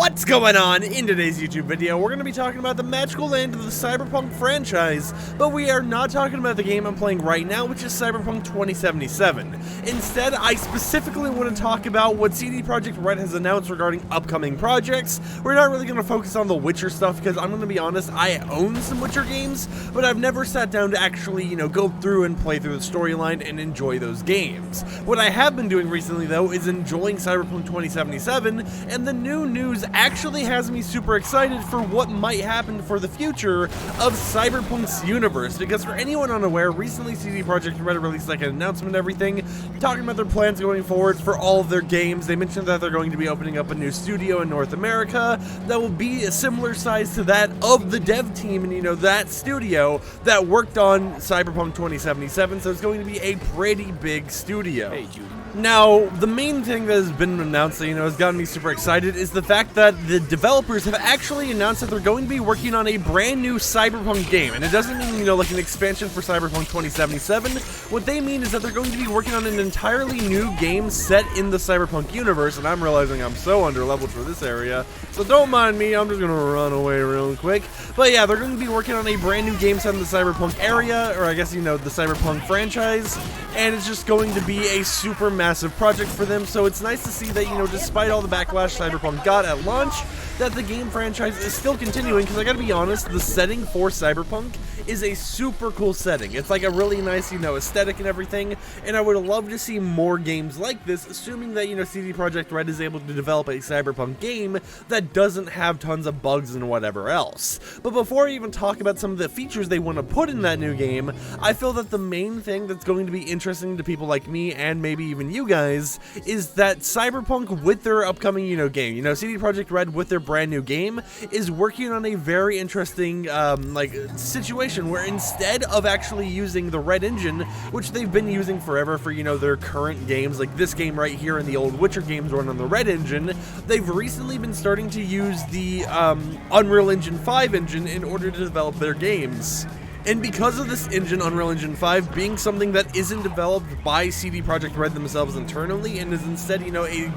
What's going on? In today's YouTube video, we're going to be talking about the magical land of the Cyberpunk franchise, but we are not talking about the game I'm playing right now, which is Cyberpunk 2077. Instead, I specifically want to talk about what CD Projekt Red has announced regarding upcoming projects. We're not really going to focus on the Witcher stuff because I'm going to be honest, I own some Witcher games, but I've never sat down to actually, go through and play through the storyline and enjoy those games. What I have been doing recently, though, is enjoying Cyberpunk 2077, and the new news actually has me super excited for what might happen for the future of Cyberpunk's universe, because for anyone unaware, recently CD Projekt Red released like an announcement and everything, talking about their plans going forward for all of their games. They mentioned that they're going to be opening up a new studio in North America that will be a similar size to that of the dev team and, that studio that worked on Cyberpunk 2077, so it's going to be a pretty big studio. Hey, Judy. Now, the main thing that has been announced that, has gotten me super excited is the fact that the developers have actually announced that they're going to be working on a brand new Cyberpunk game. And it doesn't mean, like an expansion for Cyberpunk 2077. What they mean is that they're going to be working on an entirely new game set in the Cyberpunk universe. And I'm realizing I'm so underleveled for this area, so don't mind me, I'm just going to run away real quick. But yeah, they're going to be working on a brand new game set in the Cyberpunk area, or I guess, the Cyberpunk franchise. And it's just going to be a super massive project for them, so it's nice to see that, despite all the backlash Cyberpunk got at launch, that the game franchise is still continuing, because I gotta be honest, the setting for Cyberpunk is a super cool setting. It's like a really nice, aesthetic and everything, and I would love to see more games like this, assuming that, CD Projekt Red is able to develop a Cyberpunk game that doesn't have tons of bugs and whatever else. But before I even talk about some of the features they want to put in that new game, I feel that the main thing that's going to be interesting to people like me, and maybe even you guys, is that Cyberpunk with their upcoming, game, CD Projekt Red with their brand new game is working on a very interesting, situation where instead of actually using the Red Engine, which they've been using forever for, their current games, like this game right here and the old Witcher games run on the Red Engine, they've recently been starting to use the Unreal Engine 5 engine in order to develop their games. And because of this engine, Unreal Engine 5, being something that isn't developed by CD Projekt Red themselves internally and is instead, a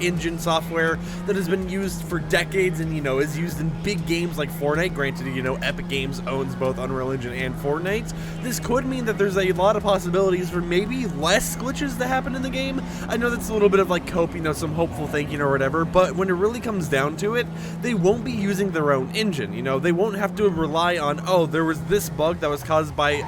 engine software that has been used for decades and, is used in big games like Fortnite. Granted, Epic Games owns both Unreal Engine and Fortnite. This could mean that there's a lot of possibilities for maybe less glitches to happen in the game. I know that's a little bit of hope, some hopeful thinking or whatever, but when it really comes down to it, they won't be using their own engine. They won't have to rely on, oh, there was this bug that was caused by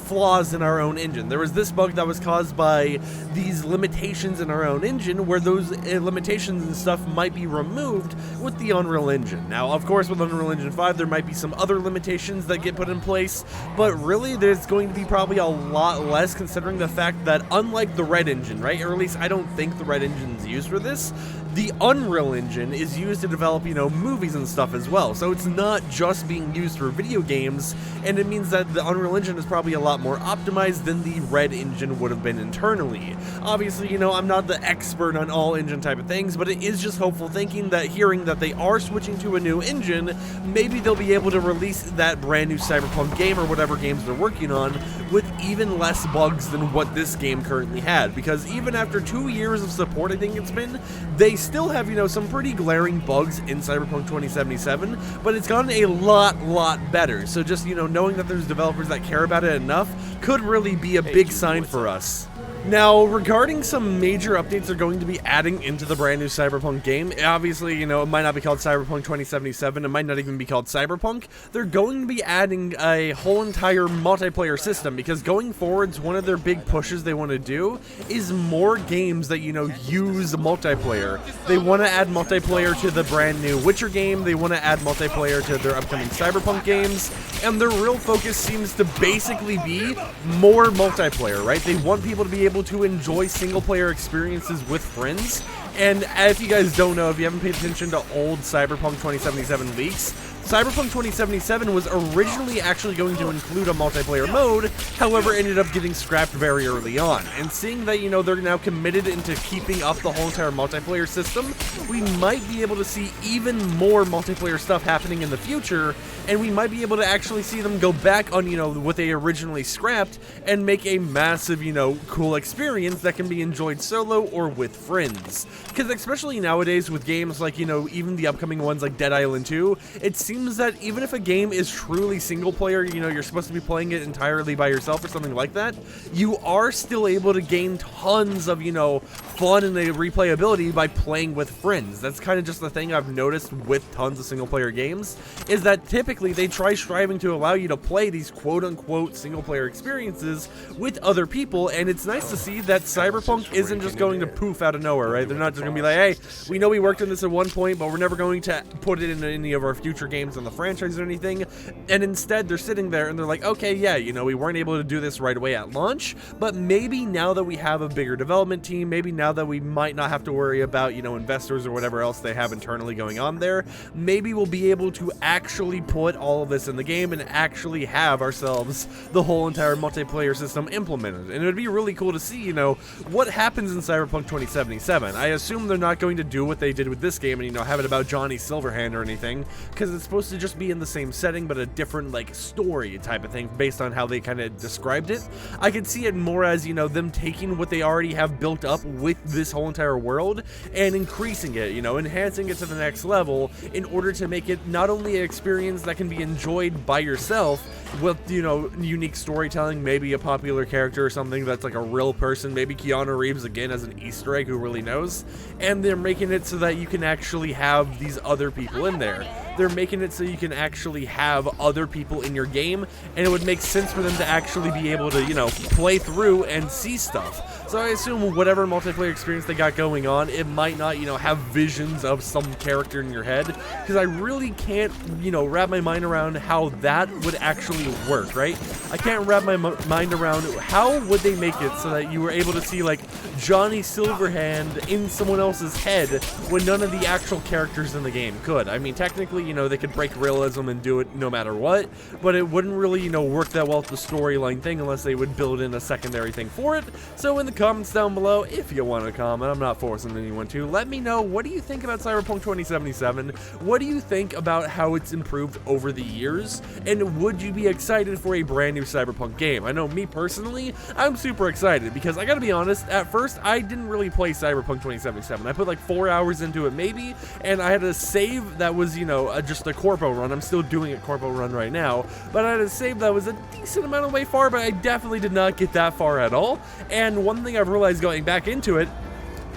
flaws in our own engine. There was this bug that was caused by these limitations in our own engine, where those limitations and stuff might be removed with the Unreal Engine. Now, of course, with Unreal Engine 5, there might be some other limitations that get put in place, but really there's going to be probably a lot less, considering the fact that unlike the Red Engine, right, or at least I don't think the Red Engine is used for this, the Unreal Engine is used to develop, movies and stuff as well. So it's not just being used for video games, and it means that the Unreal Engine is probably a lot more optimized than the Red Engine would have been internally. Obviously, I'm not the expert on all engine type of things, but it is just hopeful thinking that hearing that they are switching to a new engine, maybe they'll be able to release that brand new Cyberpunk game or whatever games they're working on with even less bugs than what this game currently had, because even after 2 years of support, I think it's been, they still have, some pretty glaring bugs in Cyberpunk 2077, but it's gotten a lot better. So just, knowing that there's developers that care about it enough could really be a big sign for us. Now, regarding some major updates they're going to be adding into the brand new Cyberpunk game, obviously, it might not be called Cyberpunk 2077, it might not even be called Cyberpunk. They're going to be adding a whole entire multiplayer system, because going forwards, one of their big pushes they want to do is more games that, use multiplayer. They want to add multiplayer to the brand new Witcher game, they want to add multiplayer to their upcoming Cyberpunk games, and their real focus seems to basically be more multiplayer, right? They want people to be able to enjoy single-player experiences with friends. And if you guys don't know, if you haven't paid attention to old Cyberpunk 2077 leaks, Cyberpunk 2077 was originally actually going to include a multiplayer mode, however ended up getting scrapped very early on. And seeing that, you know, they're now committed into keeping up the whole entire multiplayer system, we might be able to see even more multiplayer stuff happening in the future, and we might be able to actually see them go back on, you know, what they originally scrapped and make a massive, you know, cool experience that can be enjoyed solo or with friends. Because especially nowadays with games like, you know, even the upcoming ones like Dead Island 2, it seems that even if a game is truly single player, you know, you're supposed to be playing it entirely by yourself or something like that, you are still able to gain tons of, you know, fun and the replayability by playing with friends. That's kind of just the thing I've noticed with tons of single player games, is that typically they try striving to allow you to play these quote-unquote single-player experiences with other people, and it's nice to see that Cyberpunk isn't just going to poof out of nowhere, right? They're not just going to be like, hey, we know we worked on this at one point, but we're never going to put it into any of our future games in the franchise or anything, and instead they're sitting there and they're like, okay, yeah, you know, we weren't able to do this right away at launch, but maybe now that we have a bigger development team, maybe now that we might not have to worry about, you know, investors or whatever else they have internally going on there, maybe we'll be able to actually put all of this in the game and actually have ourselves the whole entire multiplayer system implemented. And it would be really cool to see, you know, what happens in Cyberpunk 2077. I assume they're not going to do what they did with this game and, you know, have it about Johnny Silverhand or anything, because it's supposed to just be in the same setting but a different, like, story type of thing based on how they kind of described it. I could see it more as, you know, them taking what they already have built up with this whole entire world and increasing it, you know, enhancing it to the next level in order to make it not only an experience that can be enjoyed by yourself with, you know, unique storytelling, maybe a popular character or something that's like a real person, maybe Keanu Reeves again as an Easter egg, who really knows, and they're making it so that you can actually have these other people in there. They're making it so you can actually have other people in your game, and it would make sense for them to actually be able to, you know, play through and see stuff. So I assume whatever multiplayer experience they got going on, it might not, you know, have visions of some character in your head, because I really can't, you know, wrap my mind around how that would actually work, right? I can't wrap my mind around how would they make it so that you were able to see, like, Johnny Silverhand in someone else's head when none of the actual characters in the game could. I mean, technically, you know, they could break realism and do it no matter what, but it wouldn't really, you know, work that well with the storyline thing unless they would build in a secondary thing for it. So in the comments down below, if you want to comment, I'm not forcing anyone to, let me know, what do you think about Cyberpunk 2077? What do you think about how it's improved over the years? And would you be excited for a brand new Cyberpunk game? I know me personally, I'm super excited, because I gotta be honest, at first I didn't really play Cyberpunk 2077. I put like 4 hours into it maybe, and I had a save that was, you know, just a corpo run. I'm still doing a corpo run right now, but I had a save that was a decent amount of way far, but I definitely did not get that far at all. And one thing I've realized going back into it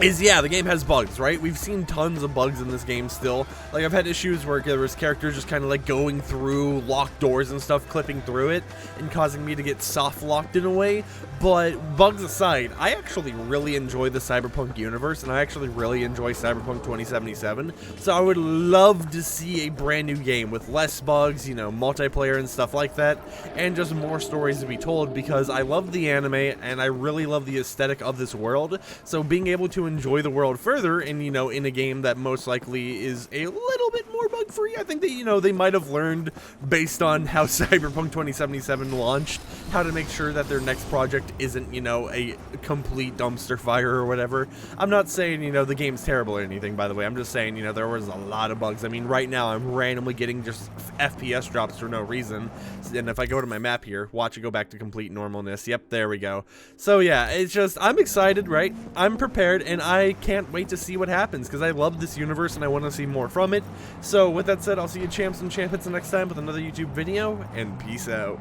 is, yeah, the game has bugs, right? We've seen tons of bugs in this game still. Like, I've had issues where there was characters just kind of like going through locked doors and stuff, clipping through it, and causing me to get soft locked in a way. But bugs aside, I actually really enjoy the Cyberpunk universe, and I actually really enjoy Cyberpunk 2077. So I would love to see a brand new game with less bugs, you know, multiplayer and stuff like that, and just more stories to be told, because I love the anime and I really love the aesthetic of this world. So being able to enjoy the world further, and, you know, in a game that most likely is a little bit more bug free, I think that, you know, they might have learned based on how Cyberpunk 2077 launched, how to make sure that their next project isn't, you know, a complete dumpster fire or whatever. I'm not saying, you know, the game's terrible or anything, by the way. I'm just saying, you know, there was a lot of bugs. I mean, right now I'm randomly getting just FPS drops for no reason, and if I go to my map here, watch it go back to complete normalness. Yep, there we go. So yeah, it's just, I'm excited, right? I'm prepared, and I can't wait to see what happens, because I love this universe and I want to see more from it. So with that said, I'll see you champs and champets next time with another YouTube video, and peace out.